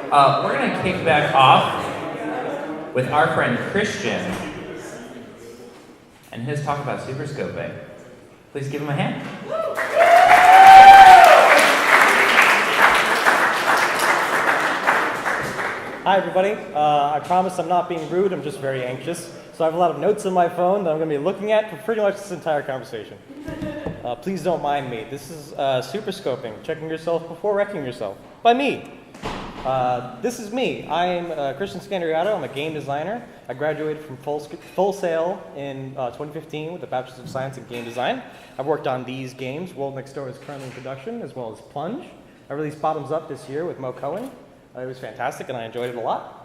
We're going to kick back off with our friend Christian and his talk about superscoping. Please give him a hand. Hi, everybody. I promise I'm not being rude. I'm just very anxious. So I have a lot of notes on my phone that I'm going to be looking at for pretty much this entire conversation. Please don't mind me. This is superscoping, checking yourself before wrecking yourself, by me. This is me. I am Christian Scandariato. I'm a game designer. I graduated from Full Sail in 2015 with a Bachelor's of Science in Game Design. I've worked on these games. World Next Door is currently in production, as well as Plunge. I released Bottoms Up this year with Mo Cohen. It was fantastic, and I enjoyed it a lot.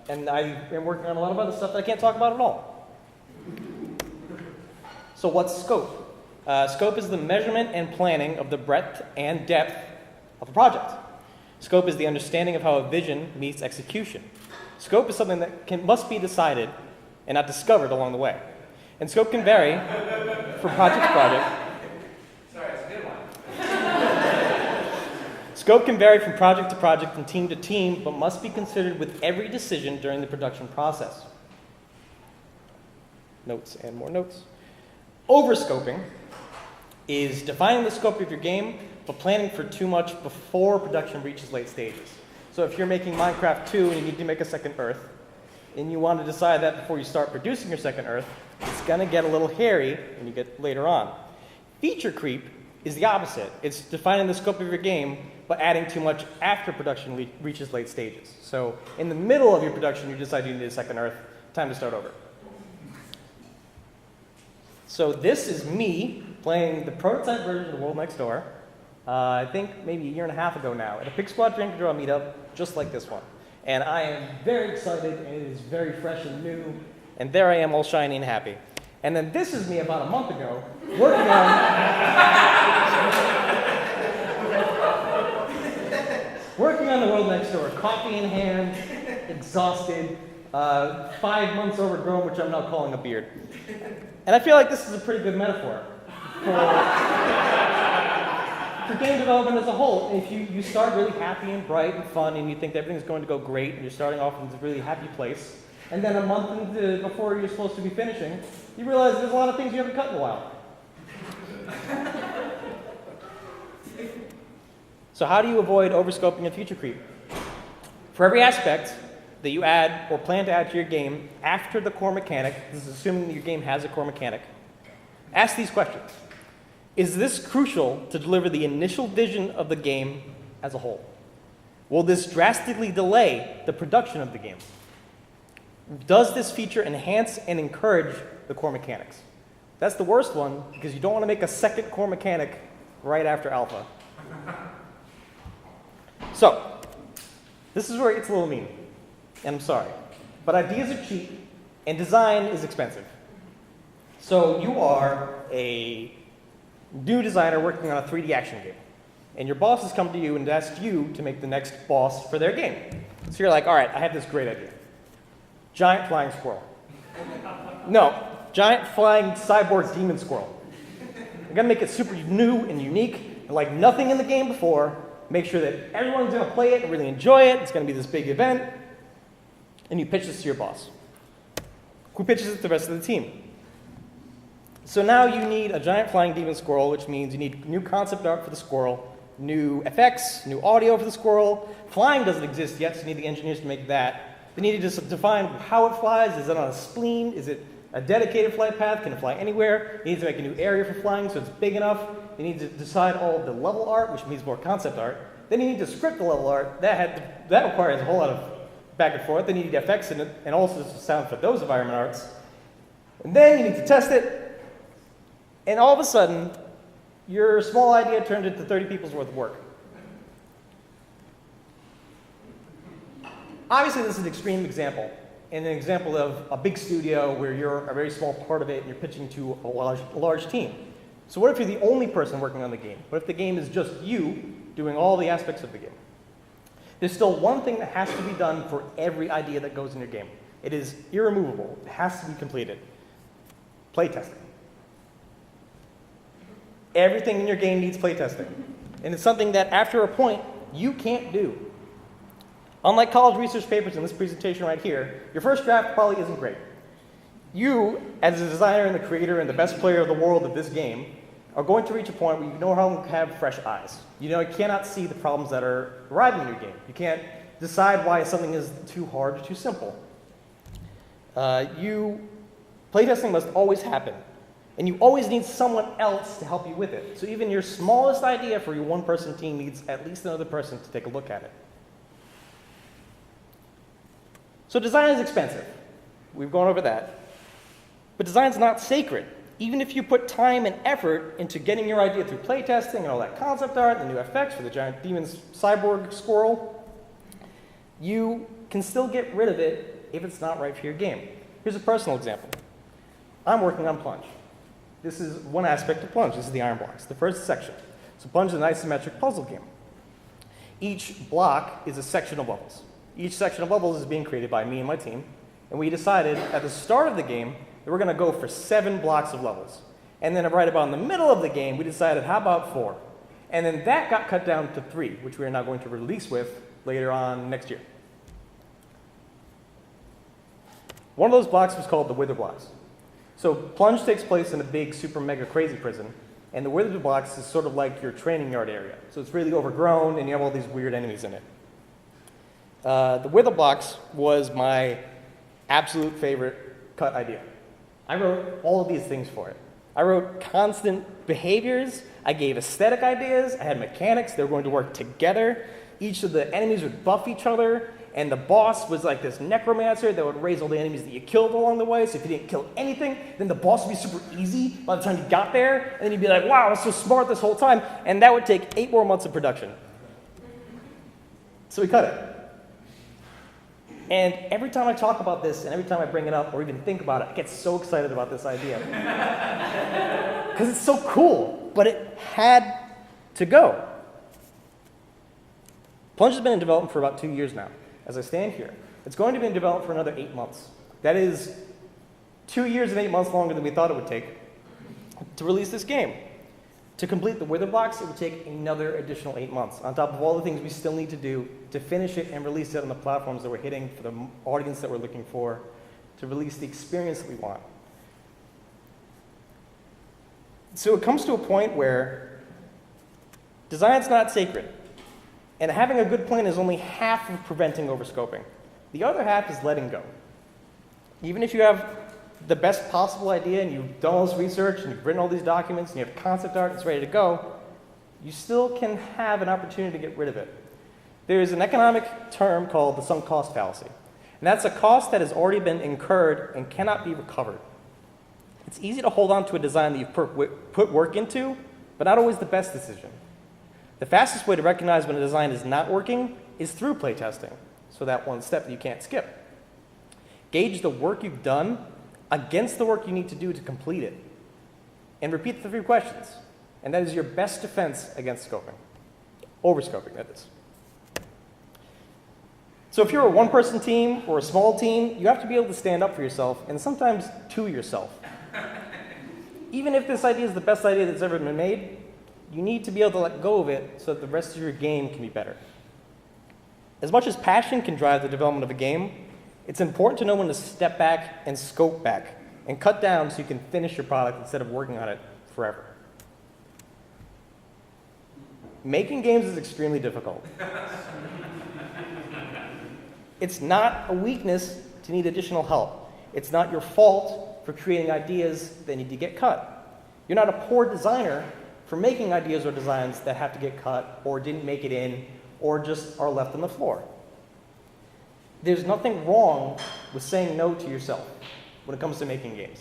And I am working on a lot of other stuff that I can't talk about at all. So what's scope? Scope is the measurement and planning of the breadth and depth of a project. Scope is the understanding of how a vision meets execution. Scope is something that must be decided and not discovered along the way. And scope can vary from project to project. Sorry, it's a good one. Scope can vary from project to project and team to team, but must be considered with every decision during the production process. Notes and more notes. Overscoping is defining the scope of your game, but planning for too much before production reaches late stages. So if you're making Minecraft 2 and you need to make a second Earth, and you want to decide that before you start producing your second Earth, it's going to get a little hairy when you get later on. Feature creep is the opposite. It's defining the scope of your game, but adding too much after production reaches late stages. So in the middle of your production, you decide you need a second Earth, time to start over. So this is me playing the prototype version of World Next Door, I think maybe a year and a half ago now, at a PIGSquad Drink and Draw meetup, just like this one. And I am very excited, and it is very fresh and new, and there I am all shiny and happy. And then this is me about a month ago, working on the World Next Door, coffee in hand, exhausted, 5 months overgrown, which I'm now calling a beard. And I feel like this is a pretty good metaphor for game development as a whole. If you start really happy and bright and fun, and you think everything's going to go great, and you're starting off in a really happy place, and then a month before you're supposed to be finishing, you realize there's a lot of things you haven't cut in a while. So how do you avoid overscoping and feature creep? For every aspect that you add or plan to add to your game after the core mechanic, this is assuming that your game has a core mechanic, ask these questions. Is this crucial to deliver the initial vision of the game as a whole? Will this drastically delay the production of the game? Does this feature enhance and encourage the core mechanics? That's the worst one, because you don't want to make a second core mechanic right after alpha. So, this is where it gets a little mean, and I'm sorry. But ideas are cheap, and design is expensive. So you are a new designer working on a 3D action game, and your boss has come to you and asked you to make the next boss for their game. So you're like, all right, I have this great idea. Giant flying squirrel. No, giant flying cyborg demon squirrel. I'm gonna make it super new and unique, and like nothing in the game before. Make sure that everyone's gonna play it and really enjoy it. It's gonna be this big event. And you pitch this to your boss, who pitches it to the rest of the team. So now you need a giant flying demon squirrel, which means you need new concept art for the squirrel, new effects, new audio for the squirrel. Flying doesn't exist yet, so you need the engineers to make that. They need to just define how it flies. Is it on a spleen? Is it a dedicated flight path? Can it fly anywhere? You need to make a new area for flying so it's big enough. You need to decide all of the level art, which means more concept art. Then you need to script the level art. That requires a whole lot of back and forth. Then you need effects in it, and also sound for those environment arts. And then you need to test it. And all of a sudden, your small idea turned into 30 people's worth of work. Obviously, this is an extreme example, and an example of a big studio where you're a very small part of it and you're pitching to a large team. So what if you're the only person working on the game? What if the game is just you doing all the aspects of the game? There's still one thing that has to be done for every idea that goes in your game. It is irremovable. It has to be completed. Playtesting. Everything in your game needs playtesting. And it's something that, after a point, you can't do. Unlike college research papers in this presentation right here, your first draft probably isn't great. You, as a designer and the creator and the best player of the world of this game, are going to reach a point where you no longer have fresh eyes. You cannot see the problems that are arriving in your game. You can't decide why something is too hard or too simple. Playtesting must always happen, and you always need someone else to help you with it. So even your smallest idea for your one-person team needs at least another person to take a look at it. So design is expensive. We've gone over that. But design's not sacred. Even if you put time and effort into getting your idea through playtesting and all that concept art, the new effects for the giant demon cyborg squirrel, you can still get rid of it if it's not right for your game. Here's a personal example. I'm working on Plunge. This is one aspect of Plunge. This is the iron blocks, the first section. So Plunge is an isometric puzzle game. Each block is a section of levels. Each section of levels is being created by me and my team, and we decided at the start of the game that we're going to go for 7 blocks of levels. And then right about in the middle of the game, we decided, how about 4? And then that got cut down to 3, which we are now going to release with later on next year. One of those blocks was called the WITHERBLOCKS. So Plunge takes place in a big, super, mega crazy prison, and the WITHERBLOCKS is sort of like your training yard area. So it's really overgrown, and you have all these weird enemies in it. The WITHERBLOCKS was my absolute favorite cut idea. I wrote all of these things for it. I wrote constant behaviors, I gave aesthetic ideas, I had mechanics, they were going to work together. Each of the enemies would buff each other, and the boss was like this necromancer that would raise all the enemies that you killed along the way, so if you didn't kill anything, then the boss would be super easy by the time you got there, and then you'd be like, wow, I was so smart this whole time, and that would take 8 more months of production. So we cut it. And every time I talk about this, and every time I bring it up or even think about it, I get so excited about this idea. Because it's so cool, but it had to go. Plunge has been in development for about 2 years now. As I stand here, it's going to be in development for another 8 months. That is 2 years and 8 months longer than we thought it would take to release this game. To complete the WITHERBLOCKS, it would take another additional 8 months, on top of all the things we still need to do to finish it and release it on the platforms that we're hitting, for the audience that we're looking for, to release the experience that we want. So it comes to a point where design's not sacred. And having a good plan is only half of preventing overscoping. The other half is letting go. Even if you have the best possible idea and you've done all this research and you've written all these documents and you have concept art that's ready to go, you still can have an opportunity to get rid of it. There's an economic term called the sunk cost fallacy. And that's a cost that has already been incurred and cannot be recovered. It's easy to hold on to a design that you've put work into, but not always the best decision. The fastest way to recognize when a design is not working is through playtesting, so that one step that you can't skip. Gauge the work you've done against the work you need to do to complete it, and repeat the 3 questions. And that is your best defense against scoping. Overscoping, that is. So if you're a one-person team or a small team, you have to be able to stand up for yourself, and sometimes to yourself. Even if this idea is the best idea that's ever been made, you need to be able to let go of it so that the rest of your game can be better. As much as passion can drive the development of a game, it's important to know when to step back and scope back and cut down so you can finish your product instead of working on it forever. Making games is extremely difficult. It's not a weakness to need additional help. It's not your fault for creating ideas that need to get cut. You're not a poor designer for making ideas or designs that have to get cut or didn't make it in or just are left on the floor. There's nothing wrong with saying no to yourself when it comes to making games.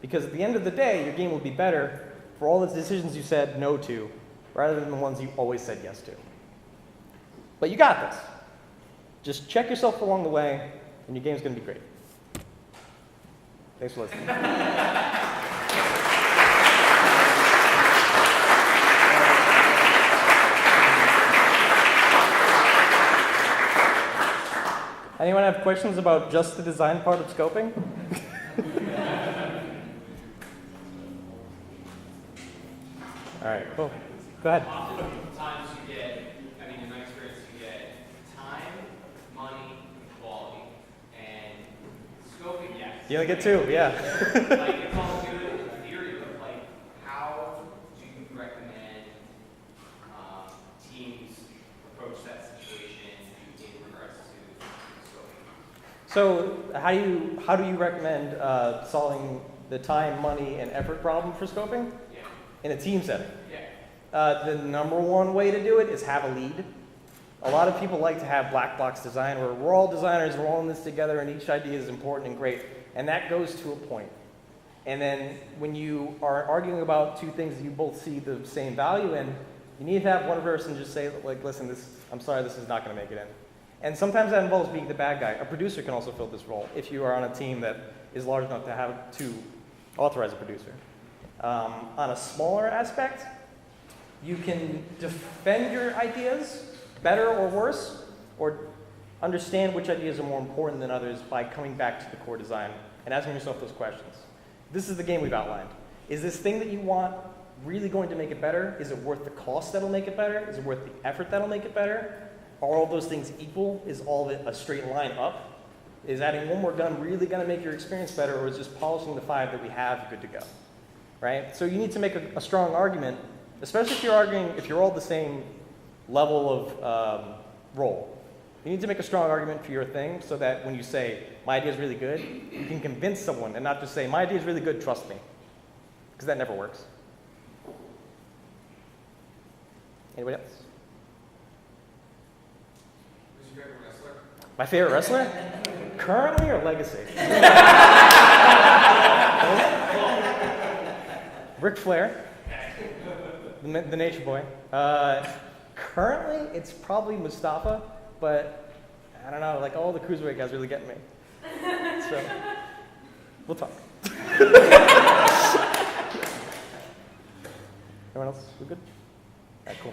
Because at the end of the day, your game will be better for all the decisions you said no to rather than the ones you always said yes to. But you got this. Just check yourself along the way, and your game's going to be great. Thanks for listening. Anyone have questions about just the design part of scoping? All right, cool. Go ahead. Oftentimes you get, in my experience, you get time, money, You only get 2, yeah. Like, it's all good in theory, but like, how do you recommend teams approach that situation in regards to scoping? So how do you recommend solving the time, money, and effort problem for scoping Yeah. in a team setting? Yeah. The number one way to do it is have a lead. A lot of people like to have black box design where we're all designers, we're all in this together, and each idea is important and great. And that goes to a point. And then when you are arguing about 2 things that you both see the same value in, you need to have one person just say, like, listen, I'm sorry, this is not going to make it in. And sometimes that involves being the bad guy. A producer can also fill this role if you are on a team that is large enough to authorize a producer. On a smaller aspect, you can defend your ideas better or worse, or understand which ideas are more important than others by coming back to the core design and asking yourself those questions. This is the game we've outlined. Is this thing that you want really going to make it better? Is it worth the cost that'll make it better? Is it worth the effort that'll make it better? Are all those things equal? Is all of it a straight line up? Is adding one more gun really going to make your experience better, or is just polishing the 5 that we have good to go? Right? So you need to make a strong argument, especially if you're all the same level of role. You need to make a strong argument for your thing so that when you say, my idea is really good, you can convince someone and not just say, my idea is really good, trust me. Because that never works. Anybody else? Who's your favorite wrestler? My favorite wrestler? Currently or legacy? Ric Flair, the Nature Boy. Currently, it's probably Mustafa, but I don't know, like all the cruiserweight guys really getting me. So, we'll talk. Everyone else, we good? All right, cool.